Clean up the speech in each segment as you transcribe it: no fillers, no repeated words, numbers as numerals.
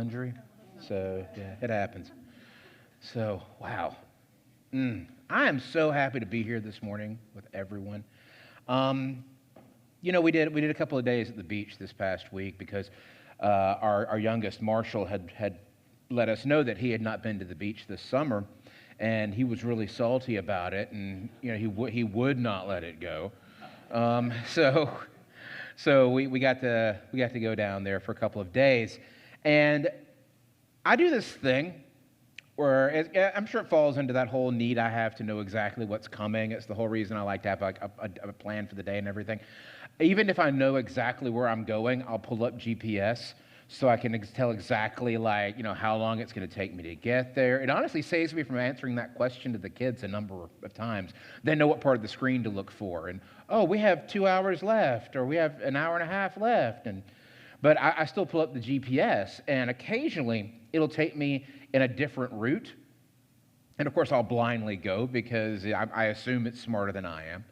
Injury. So, yeah, it happens. So, wow. I am so happy to be here this morning with everyone. Um, we did a couple of days at the beach this past week because our youngest Marshall had let us know that he had not been to the beach this summer, and he was really salty about it, and he would not let it go. Um, so we got to go down there for a couple of days, and I do this thing where I'm sure it falls into that whole need I have to know exactly what's coming. It's the whole reason I like to have like a plan for the day and everything. Even if I know exactly where I'm going, I'll pull up GPS so I can tell exactly how long it's going to take me to get there. It honestly saves me from answering that question to the kids a number of times. They know what part of the screen to look for, and oh, we have 2 hours left, or we have an hour and a half left, but I still pull up the GPS, and occasionally it'll take me in a different route. And of course, I'll blindly go because I assume it's smarter than I am.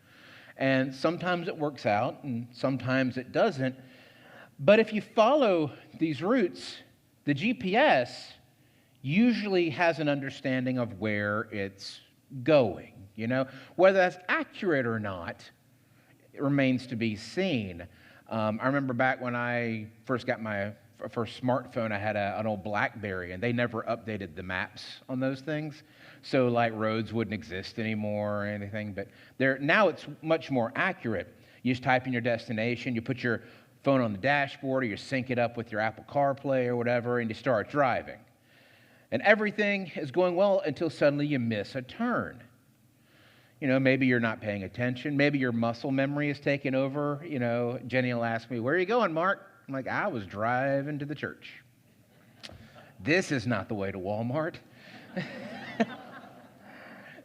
And sometimes it works out, and sometimes it doesn't. But if you follow these routes, the GPS usually has an understanding of where it's going. Whether that's accurate or not, it remains to be seen. I remember back when I first got my first smartphone, I had an old BlackBerry, and they never updated the maps on those things. So roads wouldn't exist anymore or anything. But now it's much more accurate. You just type in your destination, you put your phone on the dashboard, or you sync it up with your Apple CarPlay or whatever, and you start driving. And everything is going well until suddenly you miss a turn. Maybe you're not paying attention. Maybe your muscle memory is taking over. Jenny will ask me, "Where are you going, Mark?" I'm like, "I was driving to the church." This is not the way to Walmart.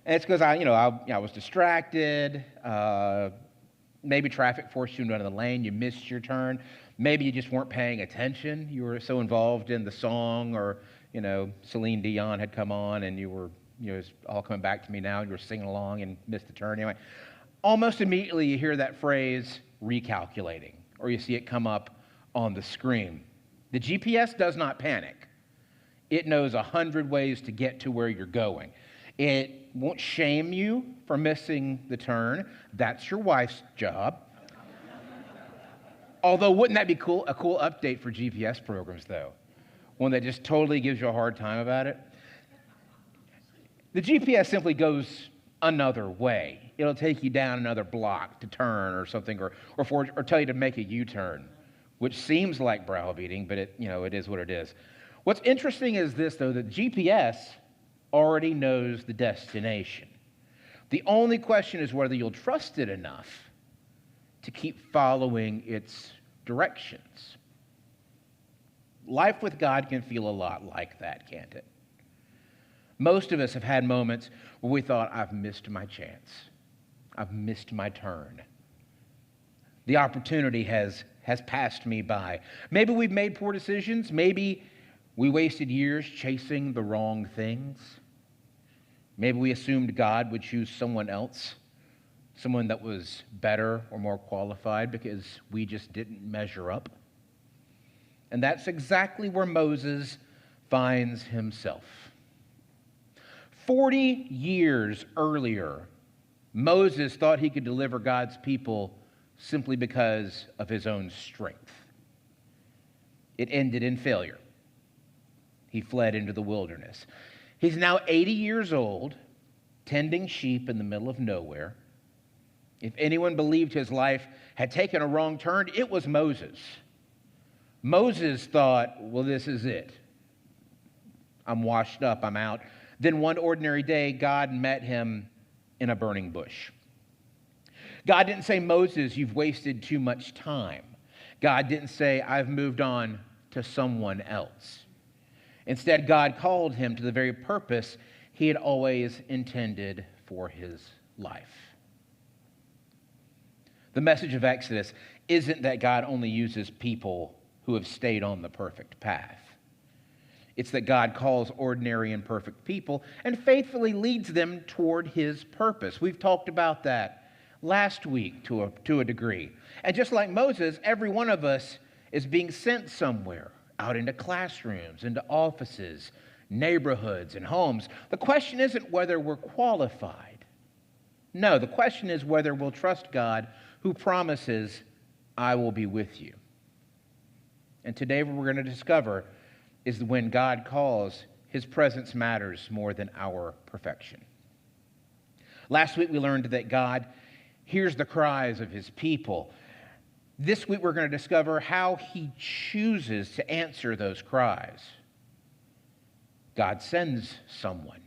And it's because I was distracted. Maybe traffic forced you into another lane. You missed your turn. Maybe you just weren't paying attention. You were so involved in the song, or Celine Dion had come on, and you were it's all coming back to me now. You were singing along and missed the turn. Anyway, almost immediately you hear that phrase, recalculating, or you see it come up on the screen. The GPS does not panic. It knows 100 ways to get to where you're going. It won't shame you for missing the turn. That's your wife's job. Although, wouldn't that be cool? A cool update for GPS programs, though. One that just totally gives you a hard time about it. The GPS simply goes another way. It'll take you down another block to turn or something, or tell you to make a U-turn, which seems like browbeating, but it is what it is. What's interesting is this, though, that GPS already knows the destination. The only question is whether you'll trust it enough to keep following its directions. Life with God can feel a lot like that, can't it? Most of us have had moments where we thought, "I've missed my chance. I've missed my turn. The opportunity has passed me by." Maybe we've made poor decisions. Maybe we wasted years chasing the wrong things. Maybe we assumed God would choose someone else, someone that was better or more qualified, because we just didn't measure up. And that's exactly where Moses finds himself. 40 years earlier, Moses thought he could deliver God's people simply because of his own strength. It ended in failure. He fled into the wilderness. He's now 80 years old, tending sheep in the middle of nowhere. If anyone believed his life had taken a wrong turn, it was Moses. Moses thought, "Well, this is it. I'm washed up, I'm out." Then one ordinary day, God met him in a burning bush. God didn't say, "Moses, you've wasted too much time." God didn't say, "I've moved on to someone else." Instead, God called him to the very purpose he had always intended for his life. The message of Exodus isn't that God only uses people who have stayed on the perfect path. It's that God calls ordinary and perfect people and faithfully leads them toward his purpose. We've talked about that last week to a degree. And just like Moses, every one of us is being sent somewhere. out into classrooms, into offices, neighborhoods, and homes. The question isn't whether we're qualified. No, the question is whether we'll trust God who promises, I will be with you. And today what we're going to discover is when God calls, his presence matters more than our perfection. Last week we learned that God hears the cries of his people. This week we're going to discover how he chooses to answer those cries. God sends someone.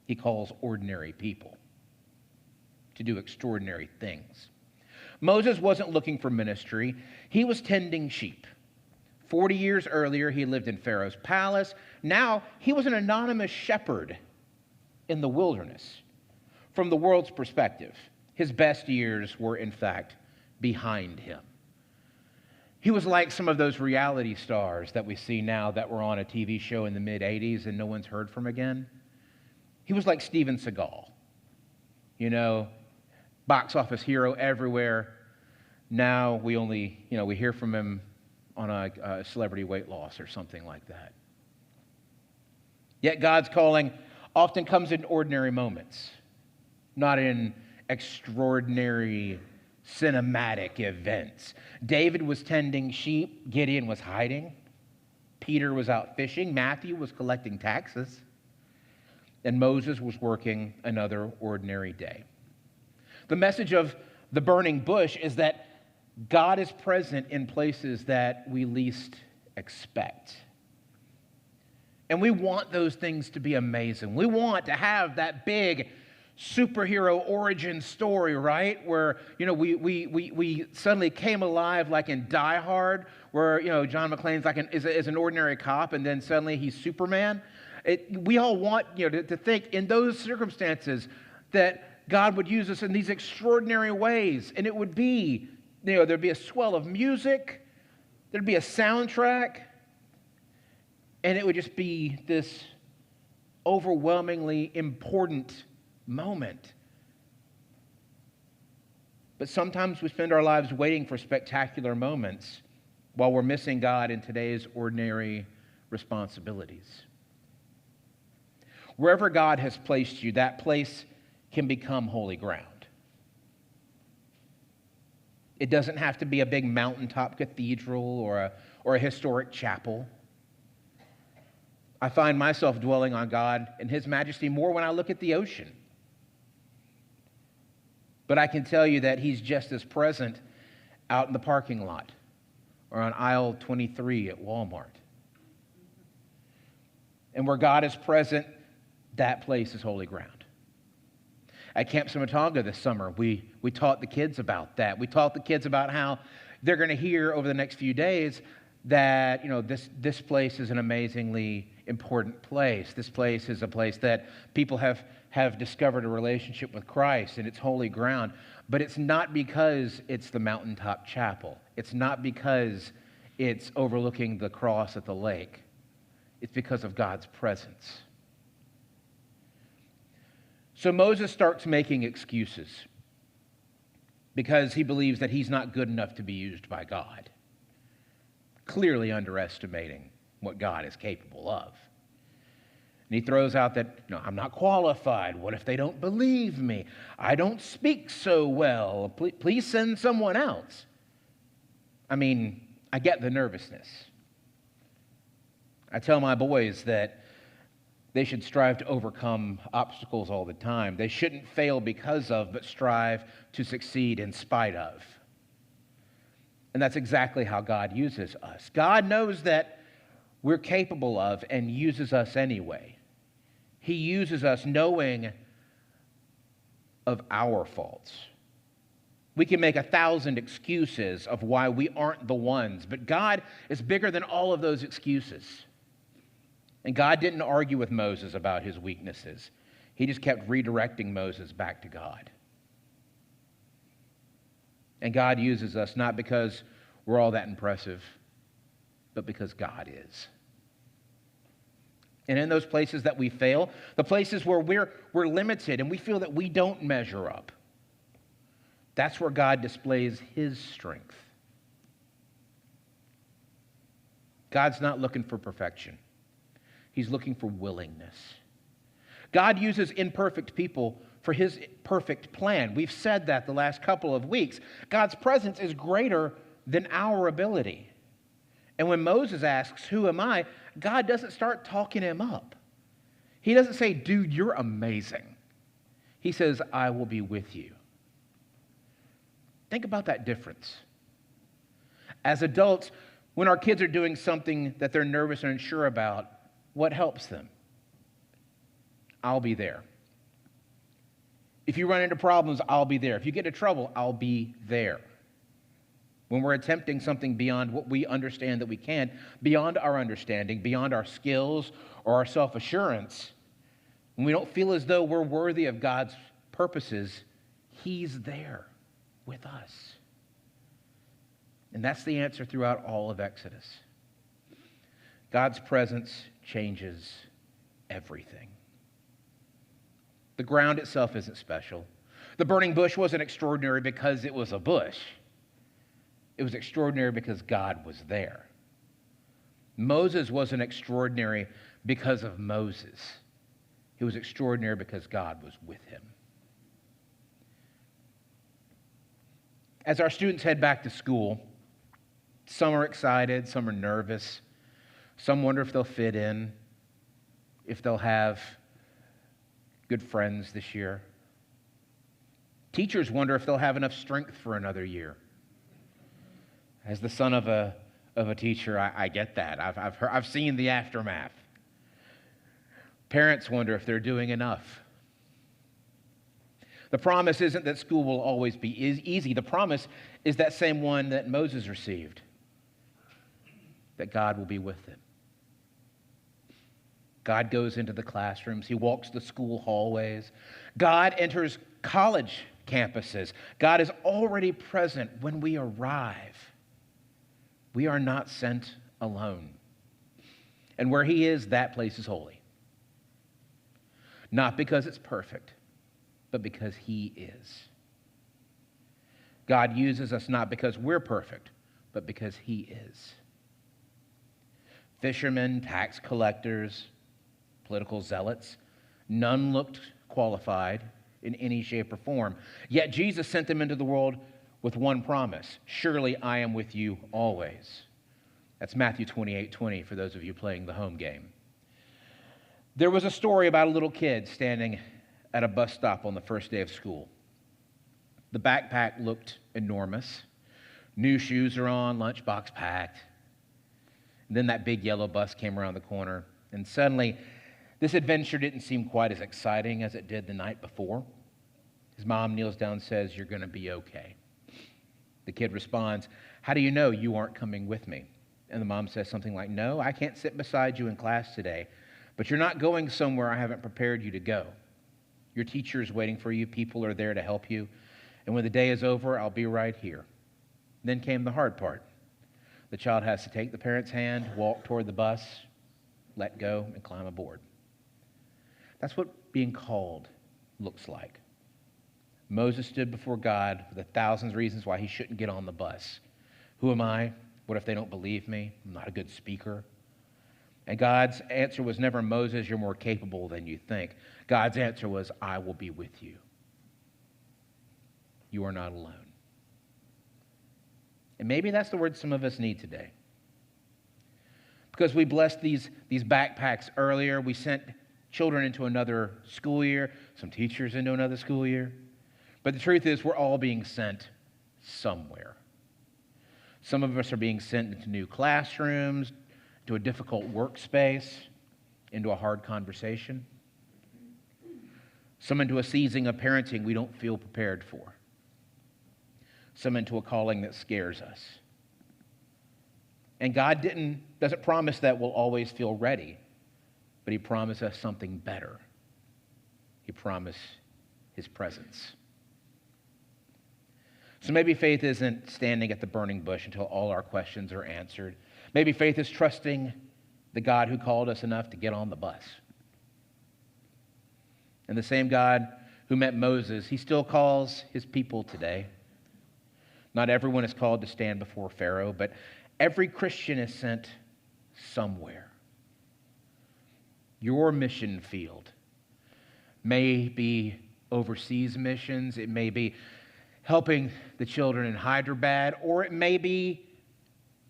He calls ordinary people to do extraordinary things. Moses wasn't looking for ministry. He was tending sheep. 40 years earlier, he lived in Pharaoh's palace. Now, he was an anonymous shepherd in the wilderness. From the world's perspective, his best years were, in fact, behind him. He was like some of those reality stars that we see now that were on a TV show in the mid-'80s and no one's heard from again. He was like Steven Seagal. You know, box office hero everywhere. Now we only, we hear from him on a celebrity weight loss or something like that. Yet God's calling often comes in ordinary moments, not in extraordinary cinematic events. David was tending sheep. Gideon was hiding. Peter was out fishing. Matthew was collecting taxes. And Moses was working another ordinary day. The message of the burning bush is that God is present in places that we least expect. And we want those things to be amazing. We want to have that big superhero origin story, right? Where, we suddenly came alive like in Die Hard, where, John McClane's is an ordinary cop and then suddenly he's Superman. We all want, to think in those circumstances that God would use us in these extraordinary ways. And it would be, there'd be a swell of music, there'd be a soundtrack, and it would just be this overwhelmingly important moment. But sometimes we spend our lives waiting for spectacular moments while we're missing God in today's ordinary responsibilities. Wherever God has placed you, that place can become holy ground. It doesn't have to be a big mountaintop cathedral or a historic chapel. I find myself dwelling on God and his majesty more when I look at the ocean. But I can tell you that he's just as present out in the parking lot or on aisle 23 at Walmart. And where God is present, that place is holy ground. At Camp Sumatoga this summer, we taught the kids about that. We taught the kids about how they're going to hear over the next few days that, this place is an amazingly important place. This place is a place that people have discovered a relationship with Christ, and it's holy ground. But it's not because it's the mountaintop chapel. It's not because it's overlooking the cross at the lake. It's because of God's presence. So Moses starts making excuses because he believes that he's not good enough to be used by God, clearly underestimating what God is capable of. And he throws out that, I'm not qualified. What if they don't believe me? I don't speak so well. Please send someone else. I get the nervousness. I tell my boys that they should strive to overcome obstacles all the time. They shouldn't fail because of, but strive to succeed in spite of. And that's exactly how God uses us. God knows that we're capable of and uses us anyway. He uses us knowing of our faults. We can make 1,000 excuses of why we aren't the ones, but God is bigger than all of those excuses. And God didn't argue with Moses about his weaknesses. He just kept redirecting Moses back to God. And God uses us not because we're all that impressive, but because God is. And in those places that we fail, the places where we're limited and we feel that we don't measure up, that's where God displays his strength. God's not looking for perfection. He's looking for willingness. God uses imperfect people for his perfect plan. We've said that the last couple of weeks. God's presence is greater than our ability. And when Moses asks, "Who am I?" God doesn't start talking him up. He doesn't say, "Dude, you're amazing." He says, "I will be with you." Think about that difference. As adults, when our kids are doing something that they're nervous or unsure about, what helps them? I'll be there. If you run into problems, I'll be there. If you get into trouble, I'll be there. When we're attempting something beyond what we understand that we can, beyond our understanding, beyond our skills or our self-assurance, when we don't feel as though we're worthy of God's purposes, he's there with us. And that's the answer throughout all of Exodus. God's presence changes everything. The ground itself isn't special. The burning bush wasn't extraordinary because it was a bush. It was extraordinary because God was there. Moses wasn't extraordinary because of Moses. He was extraordinary because God was with him. As our students head back to school, some are excited, some are nervous. Some wonder if they'll fit in, if they'll have good friends this year. Teachers wonder if they'll have enough strength for another year. As the son of a teacher, I get that. I've seen the aftermath. Parents wonder if they're doing enough. The promise isn't that school will always be easy. The promise is that same one that Moses received, that God will be with him. God goes into the classrooms. He walks the school hallways. God enters college campuses. God is already present when we arrive. We are not sent alone. And where he is, that place is holy. Not because it's perfect, but because he is. God uses us not because we're perfect, but because he is. Fishermen, tax collectors, political zealots, none looked qualified in any shape or form. Yet Jesus sent them into the world with one promise: surely I am with you always. That's Matthew 28:20 for those of you playing the home game. There was a story about a little kid standing at a bus stop on the first day of school. The backpack looked enormous. New shoes are on, lunchbox packed. And then that big yellow bus came around the corner, and suddenly this adventure didn't seem quite as exciting as it did the night before. His mom kneels down and says, "You're going to be okay." The kid responds, "How do you know you aren't coming with me?" And the mom says something like, "No, I can't sit beside you in class today, but you're not going somewhere I haven't prepared you to go. Your teacher is waiting for you. People are there to help you. And when the day is over, I'll be right here." Then came the hard part. The child has to take the parent's hand, walk toward the bus, let go, and climb aboard. That's what being called looks like. Moses stood before God with 1,000 reasons why he shouldn't get on the bus. Who am I? What if they don't believe me? I'm not a good speaker. And God's answer was never, "Moses, you're more capable than you think." God's answer was, "I will be with you. You are not alone." And maybe that's the word some of us need today. Because we blessed these backpacks earlier. We sent children into another school year, some teachers into another school year. But the truth is, we're all being sent somewhere. Some of us are being sent into new classrooms, to a difficult workspace, into a hard conversation. Some into a season of parenting we don't feel prepared for. Some into a calling that scares us. And God doesn't promise that we'll always feel ready, but he promised us something better. He promised his presence. So maybe faith isn't standing at the burning bush until all our questions are answered. Maybe faith is trusting the God who called us enough to get on the bus. And the same God who met Moses, he still calls his people today. Not everyone is called to stand before Pharaoh, but every Christian is sent somewhere. Your mission field may be overseas missions. It may be helping the children in Hyderabad, or it may be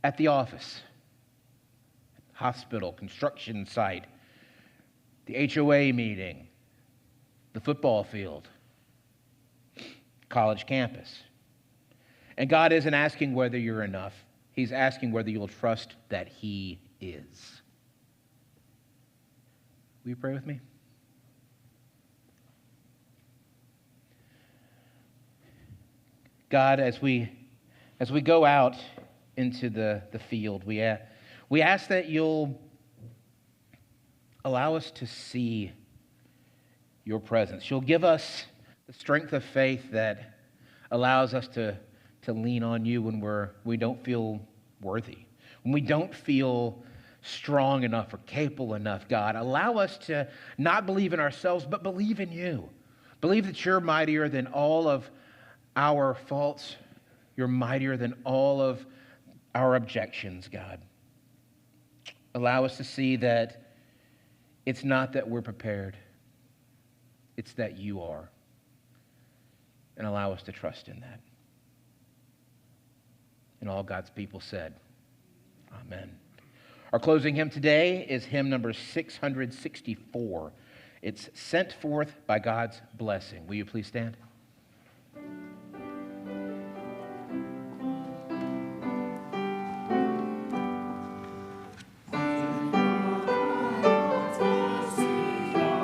at the office, hospital, construction site, the HOA meeting, the football field, college campus. And God isn't asking whether you're enough. He's asking whether you'll trust that He is. Will you pray with me? God, as we go out into the field, we ask that you'll allow us to see your presence. You'll give us the strength of faith that allows us to lean on you when we don't feel worthy, when we don't feel strong enough or capable enough. God, allow us to not believe in ourselves, but believe in you. Believe that you're mightier than all of our faults. You're mightier than all of our objections, God. Allow us to see that it's not that we're prepared, it's that you are. And allow us to trust in that. And all God's people said, amen. Our closing hymn today is hymn number 664. It's Sent Forth by God's Blessing. Will you please stand?